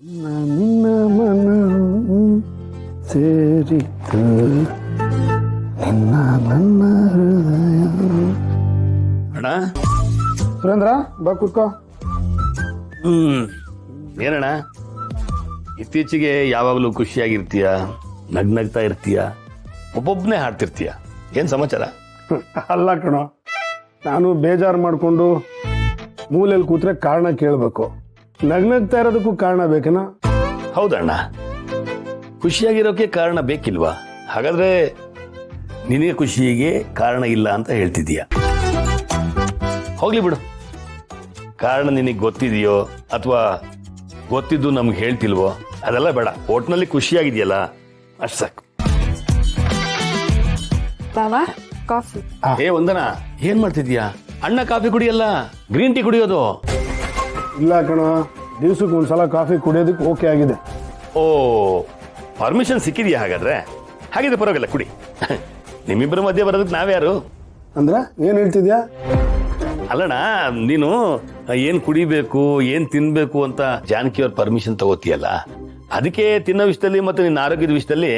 ನಿನ್ನ ಮನ ಸೇರಿತು ನಿನ್ನ ನನ್ನ ಹೃದಯ. ಅಣ್ಣ ಸುರೇಂದ್ರ ಬಾ ಕೂತ್ಕೋ. ಏನಣ್ಣ ಇತ್ತೀಚೆಗೆ ಯಾವಾಗಲೂ ಖುಷಿಯಾಗಿರ್ತೀಯ, ನಗ್ನಗ್ತಾ ಇರ್ತೀಯ, ಒಬ್ಬೊಬ್ಬನೇ ಹಾಡ್ತಿರ್ತೀಯ, ಏನ್ ಸಮಾಚಾರ? ಅಲ್ಲ ಕಣೋ, ನಾನು ಬೇಜಾರು ಮಾಡಿಕೊಂಡು ಮೂಲೆಯಲ್ಲಿ ಕೂತ್ರೆ ಕಾರಣ ಕೇಳಬೇಕು. ನಗ್ನಗ್ತಾ ಇರೋದಕ್ಕೂ ಕಾರಣ ಬೇಕೇನಾ? ಹೌದಣ್ಣ, ಖುಷಿಯಾಗಿರೋಕೆ ಕಾರಣ ಬೇಕಿಲ್ವಾ? ಹಾಗಾದ್ರೆ ನಿನಗೆ ಖುಷಿಗೆ ಕಾರಣ ಇಲ್ಲ ಅಂತ ಹೇಳ್ತಿದೀಯ. ಹೋಗ್ಲಿ ಬಿಡು, ಕಾರಣ ನಿನಗೆ ಗೊತ್ತಿದೆಯೋ ಅಥವಾ ಗೊತ್ತಿದ್ದು ನಮ್ಗೆ ಹೇಳ್ತಿಲ್ವೋ ಅದೆಲ್ಲ ಬೇಡ, ಒಟ್ನಲ್ಲಿ ಖುಷಿಯಾಗಿದೆಯಲ್ಲ ಅಷ್ಟು ಸಾಕು. ಬಾವಾ ಕಾಫಿ. ಏ ವಂದನಾ, ಏನ್ ಮಾಡ್ತಿದ್ಯಾ? ಅಣ್ಣ ಕಾಫಿ ಕುಡಿಯಲ್ಲ, ಗ್ರೀನ್ ಟೀ ಕುಡಿಯೋದು. ಇಲ್ಲ ಕಣೋ, ದಿವ್ಸಕ್ಕೆ ಒಂದ್ಸಲ ಕಾಫಿ ಕುಡಿಯೋದಕ್ಕೆ ಓಕೆ ಆಗಿದೆ. ಓ, ಪರ್ಮಿಷನ್ ಸಿಕ್ಕಿದ್ಯಾ? ಹಾಗಿದ್ರೆ ಪರವಾಗಿಲ್ಲ, ಕುಡಿ. ನಿಮ್ಮಿಬ್ಬರ ಮಧ್ಯೆ ಬರೋದಕ್ಕೆ ನಾವ್ಯಾರು? ಅಂದ್ರೆ ಏನ್ ಹೇಳ್ತಿದ್ಯಾ? ಅಲ್ಲಣ್ಣ, ನೀನು ಏನ್ ಕುಡಿಬೇಕು ಏನ್ ತಿನ್ಬೇಕು ಅಂತ ಜಾನಕಿಯವ್ರ ಪರ್ಮಿಷನ್ ತಗೋತೀಯಲ್ಲ, ಅದಕ್ಕೆ ತಿನ್ನೋ ವಿಷಯದಲ್ಲಿ ಮತ್ತೆ ನಿನ್ನ ಆರೋಗ್ಯದ ವಿಷಯದಲ್ಲಿ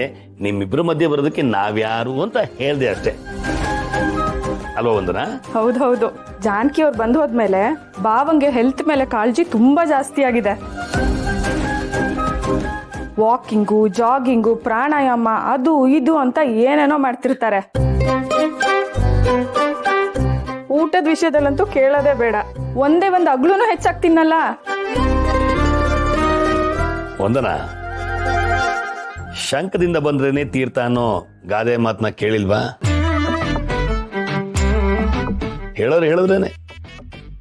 ನಿಮ್ಮಿಬ್ಬರ ಮಧ್ಯೆ ಬರೋದಕ್ಕೆ ನಾವ್ಯಾರು ಅಂತ ಹೇಳ್ದೆ ಅಷ್ಟೇ ಅಲ್ವಾ ವಂದನಾ? ಹೌದೌದು, ಜಾನಕಿ ಅವ್ರು ಬಂದು ಹೋದ್ಮೇಲೆ ಬಾವಂಗೆ ಹೆಲ್ತ್ ಮೇಲೆ ಕಾಳಜಿ ತುಂಬಾ ಜಾಸ್ತಿ ಆಗಿದೆ. ವಾಕಿಂಗು, ಜಾಗಿಂಗು, ಪ್ರಾಣಾಯಾಮ, ಅದು ಇದು ಅಂತ ಏನೇನೋ ಮಾಡ್ತಿರ್ತಾರೆ. ಊಟದ ವಿಷಯದಲ್ಲಂತೂ ಕೇಳೋದೇ ಬೇಡ, ಒಂದೇ ಒಂದು ಅಗ್ಲೂನು ಹೆಚ್ಚಾಗಿ ತಿನ್ನಲ್ಲ. ವಂದನಾ, ಶಂಕದಿಂದ ಬಂದ್ರೇನೆ ತೀರ್ಥ ಅನ್ನೋ ಗಾದೆ ಮಾತನ್ನ ಕೇಳಿಲ್ವಾ? ಹೇಳಿದ್ರೇನೆ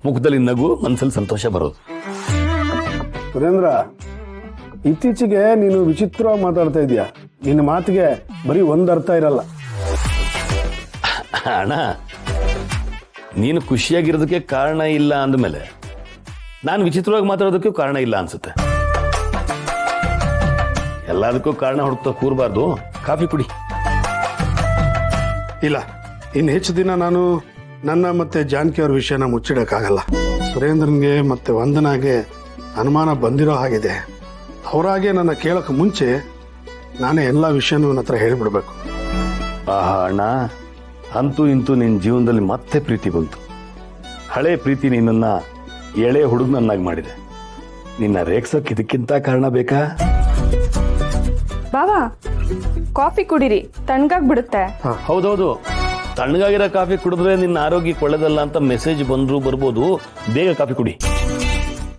ಮುಖದಲ್ಲಿ ನಗು, ಮನಸ್ಸಲ್ಲಿ ಸಂತೋಷ ಬರೋದು. ಸುರೇಂದ್ರ, ಇತ್ತೀಚೆಗೆ ನೀನು ವಿಚಿತ್ರವಾಗಿ ಮಾತಾಡ್ತಾ ಇದೀಯ. ನಿನ್ನ ಮಾತಿಗೆ ಬರೀ ಒಂದ್ ಅರ್ಥ ಇರಲ್ಲ. ಅಣ್ಣ, ನೀನು ಖುಷಿಯಾಗಿರೋದಕ್ಕೆ ಕಾರಣ ಇಲ್ಲ ಅಂದಮೇಲೆ ನಾನು ವಿಚಿತ್ರವಾಗಿ ಮಾತಾಡೋದಕ್ಕೂ ಕಾರಣ ಇಲ್ಲ ಅನ್ಸುತ್ತೆ. ಎಲ್ಲದಕ್ಕೂ ಕಾರಣ ಹುಡುಕ್ತಾ ಕೂರಬಾರ್ದು. ಕಾಫಿ ಕುಡಿ. ಇಲ್ಲ, ಇನ್ನು ಹೆಚ್ಚು ದಿನ ನಾನು ನನ್ನ ಮತ್ತೆ ಜಾನಕಿ ಅವ್ರ ವಿಷಯನ ಮುಚ್ಚಿಡಕ್ಕಾಗಲ್ಲ. ಸುರೇಂದ್ರನ್ಗೆ ಮತ್ತೆ ವಂದನಾಗೆ ಅನುಮಾನ ಬಂದಿರೋ ಹಾಗಿದೆ. ಅವರಾಗೆ ನನ್ನ ಕೇಳೋಕೆ ಮುಂಚೆ ನಾನೇ ಎಲ್ಲ ವಿಷಯನೂ ನನ್ನ ಹತ್ರ ಹೇಳಿಬಿಡ್ಬೇಕು. ಆಹಾ ಅಣ್ಣ, ಅಂತೂ ಇಂತೂ ನಿನ್ನ ಜೀವನದಲ್ಲಿ ಮತ್ತೆ ಪ್ರೀತಿ ಬಂತು. ಹಳೆ ಪ್ರೀತಿ ನಿನ್ನನ್ನ ಎಳೆ ಹುಡುಗನನ್ನಾಗಿ ಮಾಡಿದೆ. ನಿನ್ನ ರೇಗ್ಸೋಕೆ ಇದಕ್ಕಿಂತ ಕಾರಣ ಬೇಕಾ? ಬಾವಾ ಕಾಫಿ ಕುಡಿರಿ, ತಣ್ಣಗಾಗ್ಬಿಡುತ್ತೆ. ಹೌದೌದು, ತಣ್ಣಗಾಗಿರೋ ಕಾಫಿ ಕುಡಿದ್ರೆ ನಿನ್ನ ಆರೋಗ್ಯಕ್ಕೆ ಒಳ್ಳೇದಲ್ಲ ಅಂತ ಮೆಸೇಜ್ ಬಂದ್ರು ಬರ್ಬೋದು. ಬೇಗ ಕಾಫಿ ಕುಡಿ.